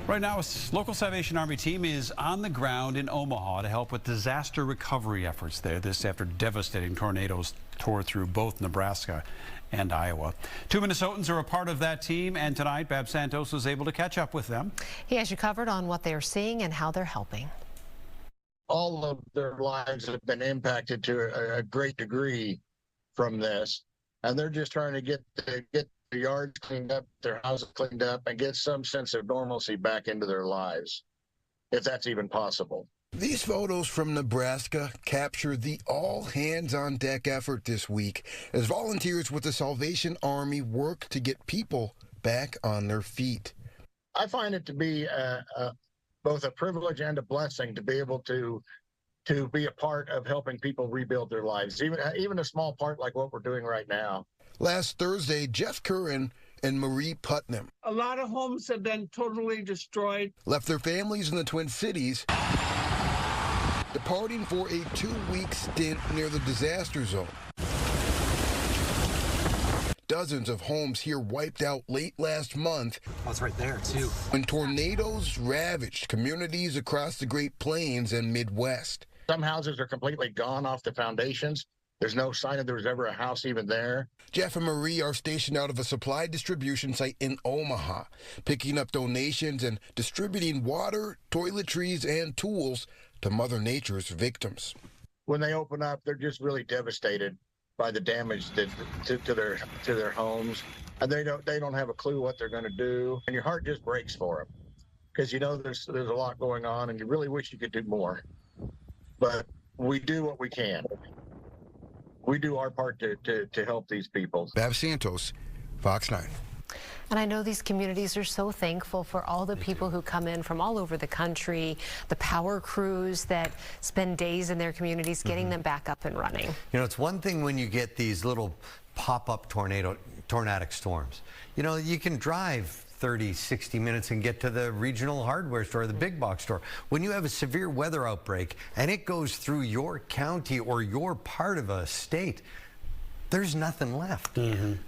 Right now, a local Salvation Army team is on the ground in Omaha to help with disaster recovery efforts there. This after devastating tornadoes tore through both Nebraska and Iowa. Two Minnesotans are a part of that team, and tonight, Bab Santos was able to catch up with them. He has you covered on what they are seeing and how they're helping. All of their lives have been impacted to a great degree from this, and they're just trying to get their yards cleaned up, their houses cleaned up, and get some sense of normalcy back into their lives, if that's even possible. These photos from Nebraska capture the all-hands-on-deck effort this week as volunteers with the Salvation Army work to get people back on their feet. I find it to be both a privilege and a blessing to be able to be a part of helping people rebuild their lives, even a small part like what we're doing right now. Last Thursday, Jeff Curran and Marie Putnam, a lot of homes have been totally destroyed, left their families in the Twin Cities, departing for a 2-week stint near the disaster zone. Dozens of homes here wiped out late last month. Oh, it's right there, too. When tornadoes ravaged communities across the Great Plains and Midwest. Some houses are completely gone off the foundations. There's no sign that there was ever a house even there. Jeff and Marie are stationed out of a supply distribution site in Omaha, picking up donations and distributing water, toiletries, and tools to Mother Nature's victims. When they open up, they're just really devastated by the damage to their homes, and they don't have a clue what they're going to do, and your heart just breaks for them because you know there's a lot going on, and you really wish you could do more. But we do what we can. We do our part to help these people. Bab Santos, Fox 9. And I know these communities are so thankful for all the people who come in from all over the country, the power crews that spend days in their communities getting them back up and running. You know, it's one thing when you get these little pop-up tornadic storms. You know, you can drive 30, 60 minutes and get to the regional hardware store, the big box store. When you have a severe weather outbreak and it goes through your county or your part of a state, there's nothing left.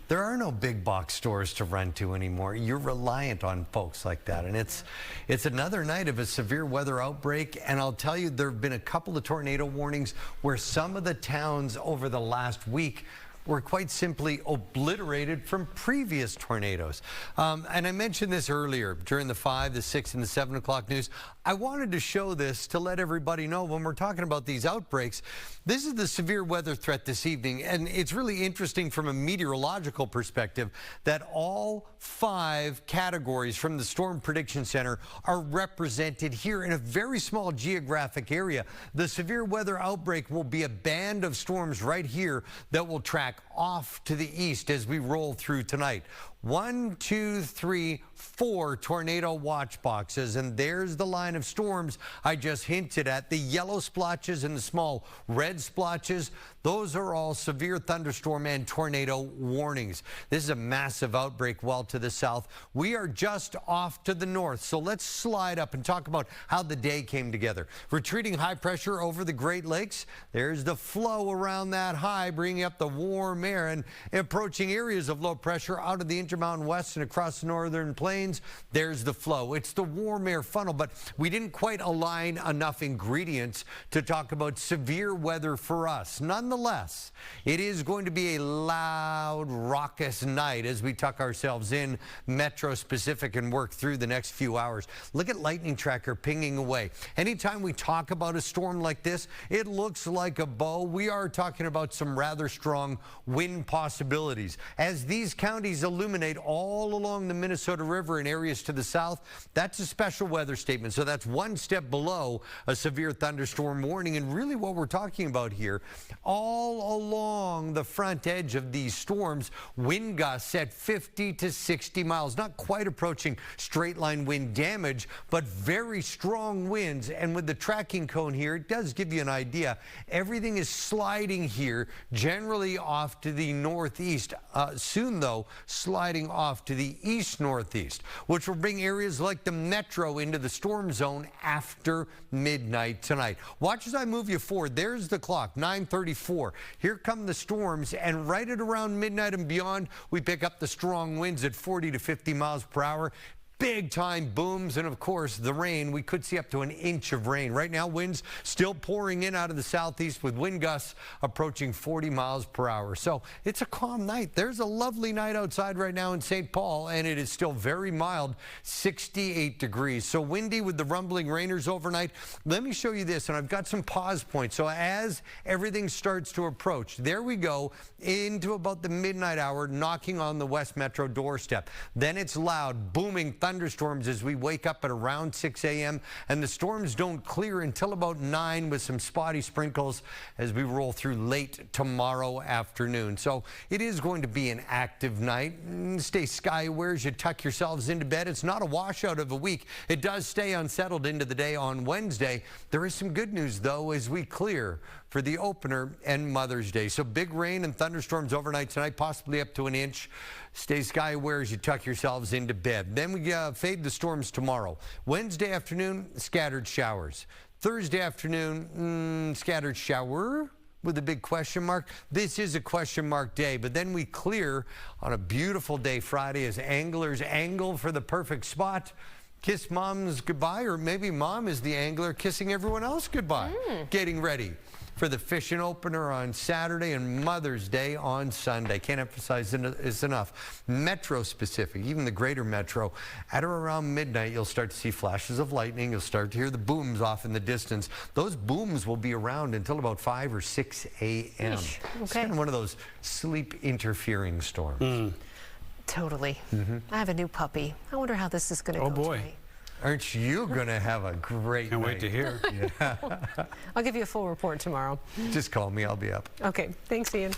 There are no big box stores to run to anymore. You're reliant on folks like that. And it's another night of a severe weather outbreak. And I'll tell you, there have been a couple of tornado warnings where some of the towns over the last week were quite simply obliterated from previous tornadoes. And I mentioned this earlier during the 5, the 6, and the 7 o'clock news. I wanted to show this to let everybody know when we're talking about these outbreaks. This is the severe weather threat this evening, and it's really interesting from a meteorological perspective that all 5 categories from the Storm Prediction Center are represented here in a very small geographic area. The severe weather outbreak will be a band of storms right here that will track off to the east as we roll through tonight. 1, 2, 3, 4 tornado watch boxes, and there's the line of storms I just hinted at. The yellow splotches and the small red splotches, those are all severe thunderstorm and tornado warnings. This is a massive outbreak well to the south. We are just off to the north, so let's slide up and talk about how the day came together. Retreating high pressure over the Great Lakes. There's the flow around that high, bringing up the warm air and approaching areas of low pressure out of the Intermountain West and across the northern plains. There's the flow. It's the warm air funnel, but we didn't quite align enough ingredients to talk about severe weather for us. Nonetheless, it is going to be a loud, raucous night as we tuck ourselves in Metro specific and work through the next few hours. Look at lightning tracker pinging away. Anytime we talk about a storm like this, it looks like a bow. We are talking about some rather strong wind possibilities. As these counties illuminate all along the Minnesota River and areas to the south, that's a special weather statement. So that's one step below a severe thunderstorm warning. And really what we're talking about here, all along the front edge of these storms, wind gusts at 50 to 60 miles, not quite approaching straight line wind damage, but very strong winds. And with the tracking cone here, it does give you an idea. Everything is sliding here, generally off to the northeast. Soon, though, sliding off to the east-northeast, which will bring areas like the metro into the storm zone after midnight tonight. Watch as I move you forward. There's the clock, 9:34. Here come the storms, and right at around midnight and beyond, we pick up the strong winds at 40 to 50 miles per hour. big time booms, and of course the rain. We could see up to an inch of rain. Right now, winds still pouring in out of the southeast with wind gusts approaching 40 miles per hour. So it's a calm night. There's a lovely night outside right now in St. Paul, and it is still very mild, 68 degrees. So windy with the rumbling rainers overnight. Let me show you this, and I've got some pause points. So as everything starts to approach, there we go into about the midnight hour, knocking on the West Metro doorstep. Then it's loud, booming thunderstorms as we wake up at around 6 a.m. and the storms don't clear until about 9 with some spotty sprinkles as we roll through late tomorrow afternoon. So it is going to be an active night. Stay sky aware as you tuck yourselves into bed. It's not a washout of a week. It does stay unsettled into the day on Wednesday. There is some good news though as we clear for the opener and Mother's Day. So big rain and thunderstorms overnight tonight, possibly up to an inch. Stay sky aware as you tuck yourselves into bed. Then we fade the storms tomorrow. Wednesday afternoon, scattered showers. Thursday afternoon, scattered shower with a big question mark. This is a question mark day, but then we clear on a beautiful day Friday as anglers angle for the perfect spot. Kiss moms goodbye, or maybe mom is the angler kissing everyone else goodbye. Getting ready for the fishing opener on Saturday and Mother's Day on Sunday. Can't emphasize this enough. Metro specific, even the greater metro, at or around midnight, you'll start to see flashes of lightning. You'll start to hear the booms off in the distance. Those booms will be around until about 5 or 6 a.m. Okay. It's kind of one of those sleep interfering storms. Totally. I have a new puppy. I wonder how this is going to go boy. tonight. Aren't you going to have a great Can't night? wait to hear. I'll give you a full report tomorrow. Just call me. I'll be up. Okay. Thanks, Ian.